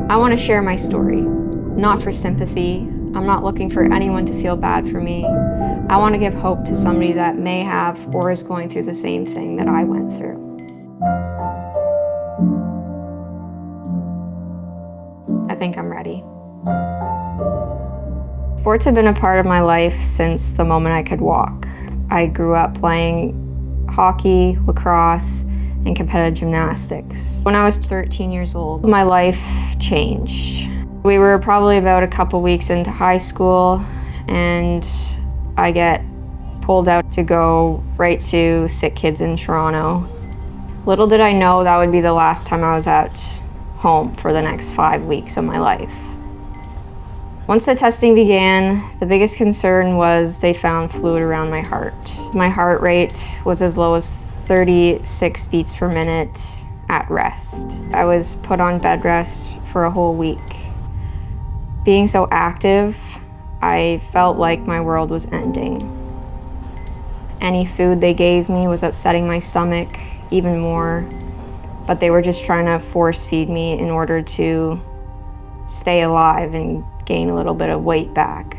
I want to share my story, not for sympathy. I'm not looking for anyone to feel bad for me. I want to give hope to somebody that may have or is going through the same thing that I went through. I think I'm ready. Sports have been a part of my life since the moment I could walk. I grew up playing hockey, lacrosse, and competitive gymnastics. When I was 13 years old, my life changed. We were probably about a couple weeks into high school, and I get pulled out to go right to Sick Kids in Toronto. Little did I know that would be the last time I was at home for the next 5 weeks of my life. Once the testing began, the biggest concern was they found fluid around my heart. My heart rate was as low as 36 beats per minute at rest. I was put on bed rest for a whole week. Being so active, I felt like my world was ending. Any food they gave me was upsetting my stomach even more, but they were just trying to force feed me in order to stay alive and gain a little bit of weight back.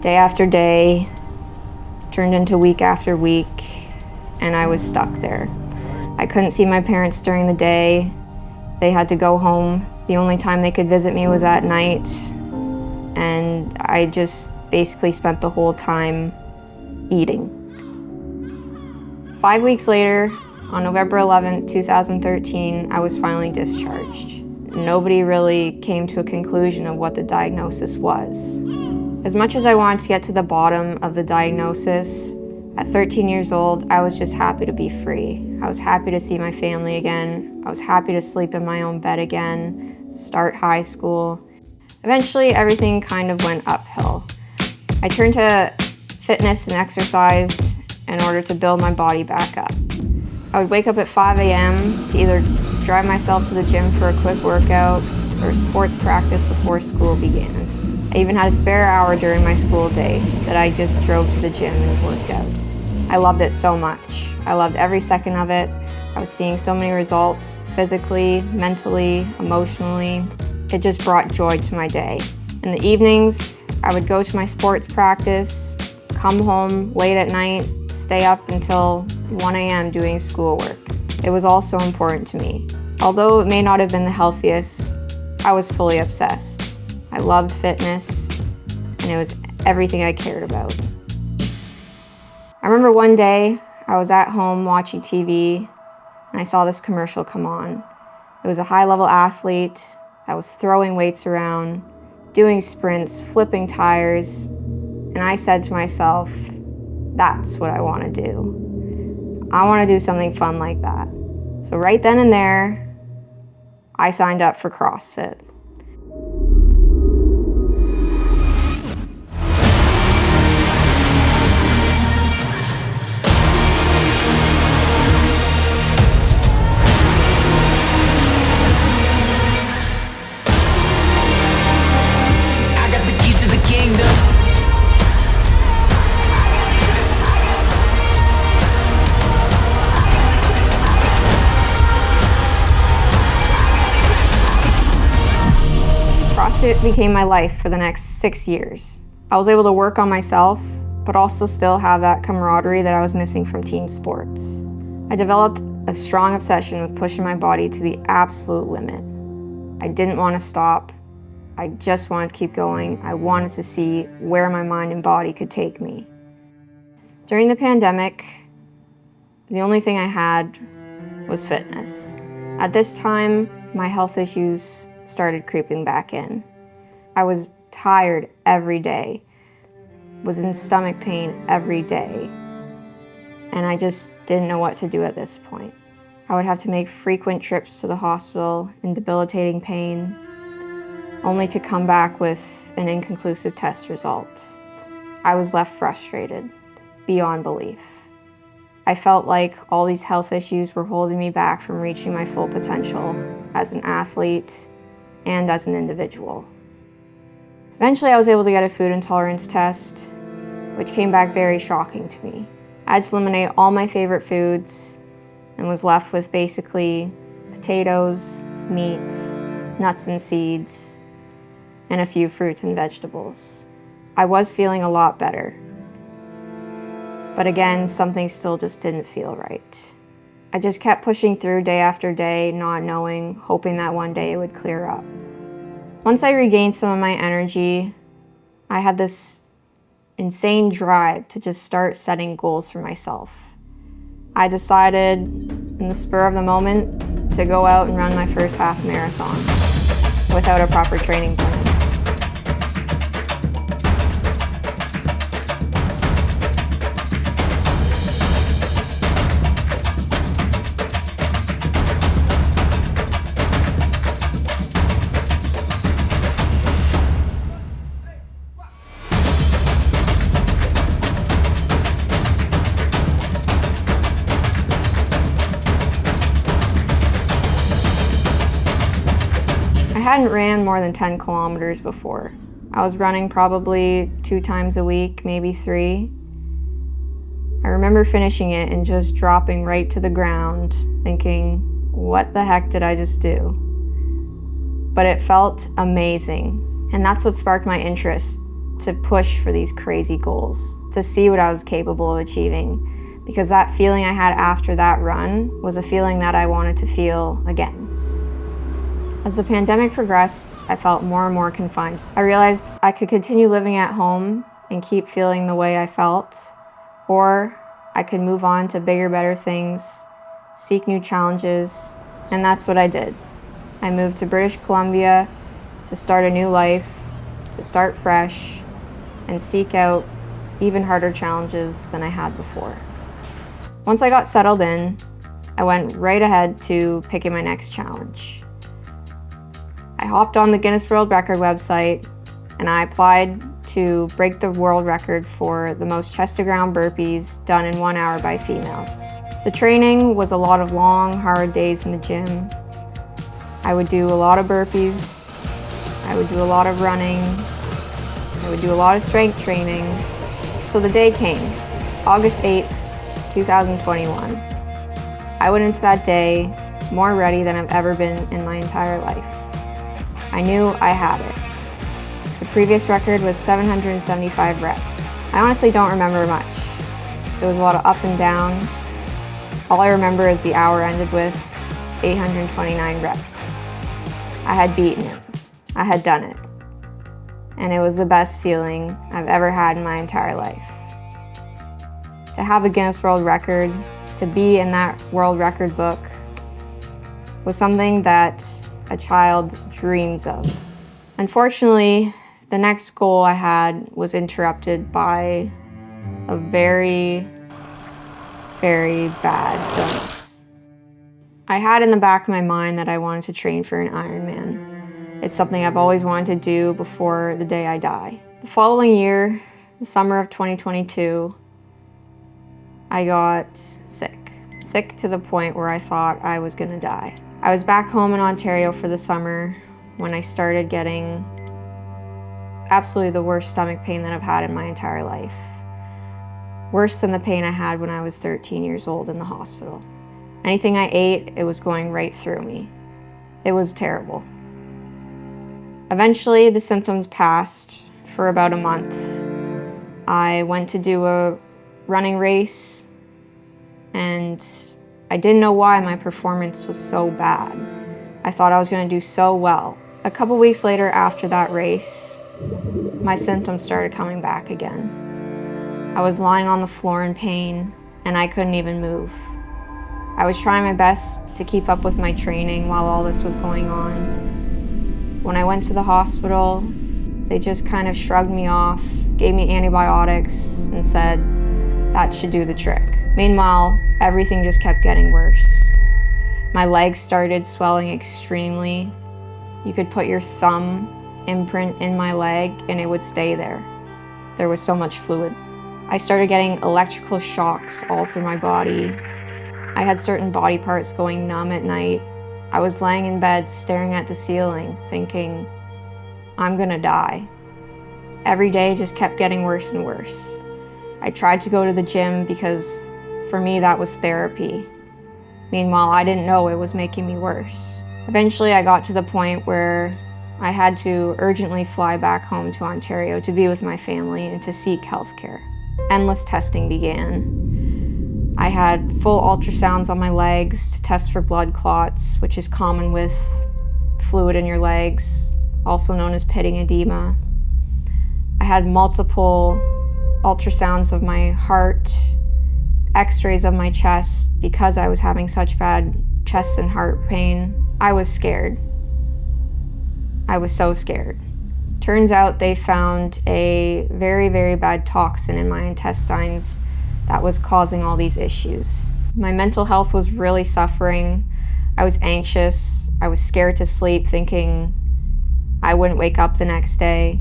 Day after day turned into week after week, and I was stuck there. I couldn't see my parents during the day. They had to go home. The only time they could visit me was at night, and I just basically spent the whole time eating. 5 weeks later, on November 11th, 2013, I was finally discharged. Nobody really came to a conclusion of what the diagnosis was. As much as I wanted to get to the bottom of the diagnosis, at 13 years old, I was just happy to be free. I was happy to see my family again. I was happy to sleep in my own bed again, start high school. Eventually, everything kind of went uphill. I turned to fitness and exercise in order to build my body back up. I would wake up at 5 a.m. to either drive myself to the gym for a quick workout or sports practice before school began. I even had a spare hour during my school day that I just drove to the gym and worked out. I loved it so much. I loved every second of it. I was seeing so many results physically, mentally, emotionally. It just brought joy to my day. In the evenings, I would go to my sports practice, come home late at night, stay up until 1 a.m. doing schoolwork. It was all so important to me. Although it may not have been the healthiest, I was fully obsessed. I loved fitness, and it was everything I cared about. I remember one day, I was at home watching TV, and I saw this commercial come on. It was a high-level athlete that was throwing weights around, doing sprints, flipping tires, and I said to myself, that's what I want to do. I want to do something fun like that. So right then and there, I signed up for CrossFit. CrossFit became my life for the next 6 years. I was able to work on myself, but also still have that camaraderie that I was missing from team sports. I developed a strong obsession with pushing my body to the absolute limit. I didn't want to stop. I just wanted to keep going. I wanted to see where my mind and body could take me. During the pandemic, the only thing I had was fitness. At this time, my health issues started creeping back in. I was tired every day, was in stomach pain every day, and I just didn't know what to do at this point. I would have to make frequent trips to the hospital in debilitating pain, only to come back with an inconclusive test result. I was left frustrated, beyond belief. I felt like all these health issues were holding me back from reaching my full potential as an athlete and as an individual. Eventually, I was able to get a food intolerance test, which came back very shocking to me. I had to eliminate all my favorite foods and was left with basically potatoes, meat, nuts and seeds, and a few fruits and vegetables. I was feeling a lot better. But again, something still just didn't feel right. I just kept pushing through day after day, not knowing, hoping that one day it would clear up. Once I regained some of my energy, I had this insane drive to just start setting goals for myself. I decided, in the spur of the moment, to go out and run my first half marathon without a proper training plan. I hadn't ran more than 10 kilometers before. I was running probably 2 times a week, maybe 3. I remember finishing it and just dropping right to the ground, thinking, what the heck did I just do? But it felt amazing, and that's what sparked my interest to push for these crazy goals, to see what I was capable of achieving, because that feeling I had after that run was a feeling that I wanted to feel again. As the pandemic progressed, I felt more and more confined. I realized I could continue living at home and keep feeling the way I felt, or I could move on to bigger, better things, seek new challenges, and that's what I did. I moved to British Columbia to start a new life, to start fresh, and seek out even harder challenges than I had before. Once I got settled in, I went right ahead to picking my next challenge. I hopped on the Guinness World Record website and I applied to break the world record for the most chest-to-ground burpees done in 1 hour by females. The training was a lot of long, hard days in the gym. I would do a lot of burpees, I would do a lot of running, I would do a lot of strength training. So the day came, August 8th, 2021. I went into that day more ready than I've ever been in my entire life. I knew I had it. The previous record was 775 reps. I honestly don't remember much. There was a lot of up and down. All I remember is the hour ended with 829 reps. I had beaten it. I had done it. And it was the best feeling I've ever had in my entire life. To have a Guinness World Record, to be in that world record book, was something that a child dreams of. Unfortunately, the next goal I had was interrupted by a very, very bad illness. I had in the back of my mind that I wanted to train for an Ironman. It's something I've always wanted to do before the day I die. The following year, the summer of 2022, I got sick. Sick to the point where I thought I was gonna die. I was back home in Ontario for the summer when I started getting absolutely the worst stomach pain that I've had in my entire life. Worse than the pain I had when I was 13 years old in the hospital. Anything I ate, it was going right through me. It was terrible. Eventually, the symptoms passed for about a month. I went to do a running race, and I didn't know why my performance was so bad. I thought I was going to do so well. A couple weeks later after that race, my symptoms started coming back again. I was lying on the floor in pain, and I couldn't even move. I was trying my best to keep up with my training while all this was going on. When I went to the hospital, they just kind of shrugged me off, gave me antibiotics, and said that should do the trick. Meanwhile, everything just kept getting worse. My legs started swelling extremely. You could put your thumb imprint in my leg and it would stay there. There was so much fluid. I started getting electrical shocks all through my body. I had certain body parts going numb at night. I was laying in bed staring at the ceiling thinking, I'm gonna die. Every day just kept getting worse and worse. I tried to go to the gym because for me that was therapy. Meanwhile, I didn't know it was making me worse. Eventually, I got to the point where I had to urgently fly back home to Ontario to be with my family and to seek healthcare. Endless testing began. I had full ultrasounds on my legs to test for blood clots, which is common with fluid in your legs, also known as pitting edema. I had multiple ultrasounds of my heart, x-rays of my chest because I was having such bad chest and heart pain. I was scared. I was so scared. Turns out they found a very, very bad toxin in my intestines that was causing all these issues. My mental health was really suffering. I was anxious. I was scared to sleep, thinking I wouldn't wake up the next day.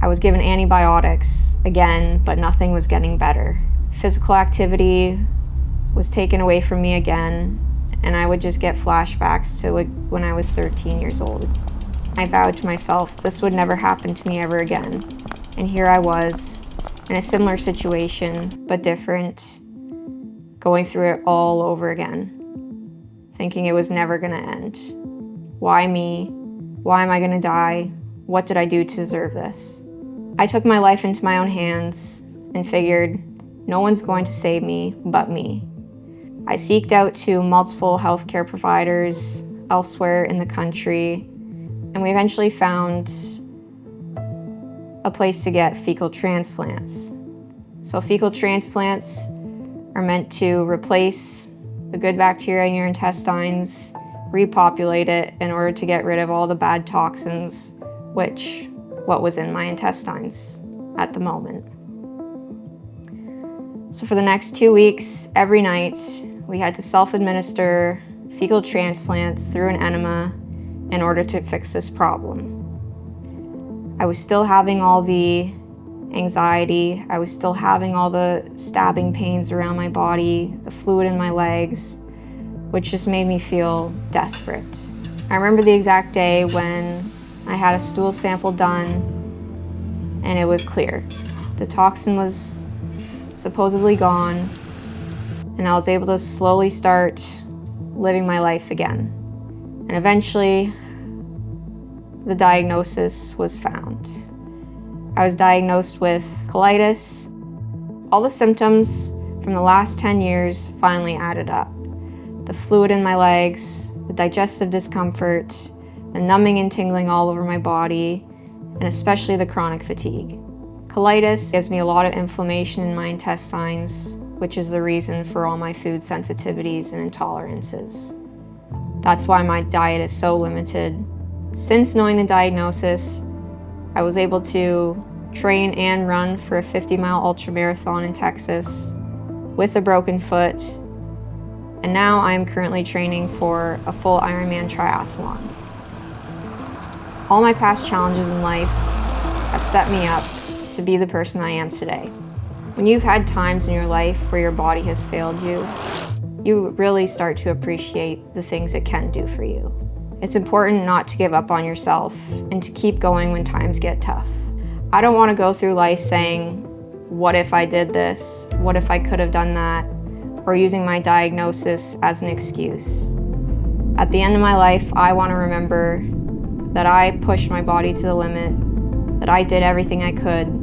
I was given antibiotics again, but nothing was getting better. Physical activity was taken away from me again, and I would just get flashbacks to when I was 13 years old. I vowed to myself this would never happen to me ever again. And here I was, in a similar situation, but different, going through it all over again, thinking it was never gonna end. Why me? Why am I gonna die? What did I do to deserve this? I took my life into my own hands and figured no one's going to save me but me. I seeked out to multiple healthcare providers elsewhere in the country, and we eventually found a place to get fecal transplants. So fecal transplants are meant to replace the good bacteria in your intestines, repopulate it in order to get rid of all the bad toxins, what was in my intestines at the moment. So for the next 2 weeks, every night, we had to self-administer fecal transplants through an enema in order to fix this problem. I was still having all the anxiety. I was still having all the stabbing pains around my body, the fluid in my legs, which just made me feel desperate. I remember the exact day when I had a stool sample done and it was clear. The toxin was supposedly gone, and I was able to slowly start living my life again. And eventually, the diagnosis was found. I was diagnosed with colitis. All the symptoms from the last 10 years finally added up. The fluid in my legs, the digestive discomfort, the numbing and tingling all over my body, and especially the chronic fatigue. Colitis gives me a lot of inflammation in my intestines, which is the reason for all my food sensitivities and intolerances. That's why my diet is so limited. Since knowing the diagnosis, I was able to train and run for a 50-mile ultramarathon in Texas with a broken foot, and now I am currently training for a full Ironman triathlon. All my past challenges in life have set me up to be the person I am today. When you've had times in your life where your body has failed you, you really start to appreciate the things it can do for you. It's important not to give up on yourself and to keep going when times get tough. I don't want to go through life saying, what if I did this? What if I could have done that? Or using my diagnosis as an excuse. At the end of my life, I want to remember that I pushed my body to the limit, that I did everything I could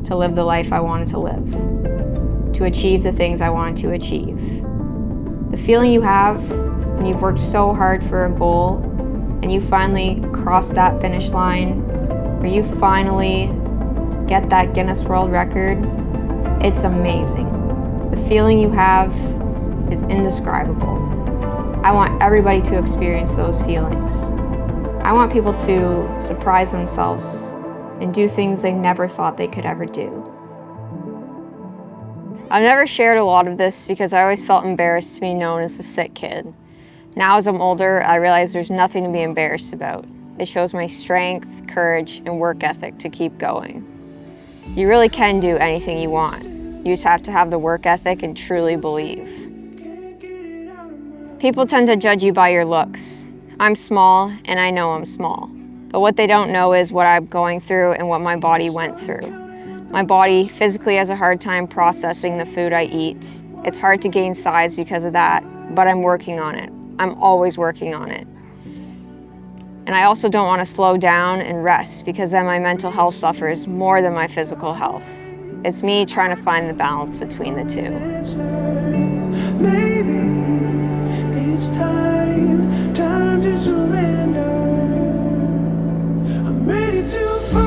to live the life I wanted to live, to achieve the things I wanted to achieve. The feeling you have when you've worked so hard for a goal and you finally cross that finish line, or you finally get that Guinness World Record, it's amazing. The feeling you have is indescribable. I want everybody to experience those feelings. I want people to surprise themselves and do things they never thought they could ever do. I've never shared a lot of this because I always felt embarrassed to be known as the sick kid. Now as I'm older, I realize there's nothing to be embarrassed about. It shows my strength, courage, and work ethic to keep going. You really can do anything you want. You just have to have the work ethic and truly believe. People tend to judge you by your looks. I'm small, and I know I'm small. But what they don't know is what I'm going through and what my body went through. My body physically has a hard time processing the food I eat. It's hard to gain size because of that, but I'm working on it. I'm always working on it. And I also don't want to slow down and rest because then my mental health suffers more than my physical health. It's me trying to find the balance between the two. Maybe it's time to surrender. I'm ready to fight.